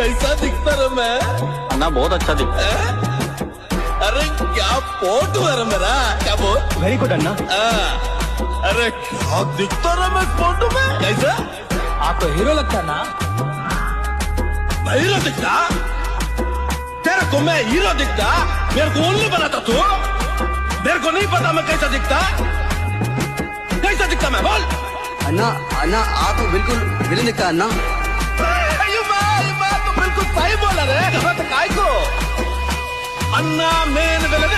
कैसा दिखता रहा मैं? अन्ना बहुत अच्छा दिखता है। अरे क्या फोटो है मेरा, क्या बोल? वेरी गुड अन्ना। अरे क्या दिखता रहा मैं फोटो में? कैसा? आपको हीरो लगता ना? हीरो दिखता? तेरे को मैं हीरो दिखता? मेरे को उल्लू बनाता तू? मेरे को नहीं पता मैं कैसा दिखता? कैसा दिखता मैं, बोल? अन्ना अन्ना आप बिल्कुल विलन दिखता अन्ना। तो बिल्कुल सही बोला रे। काय को अन्ना मेन विलन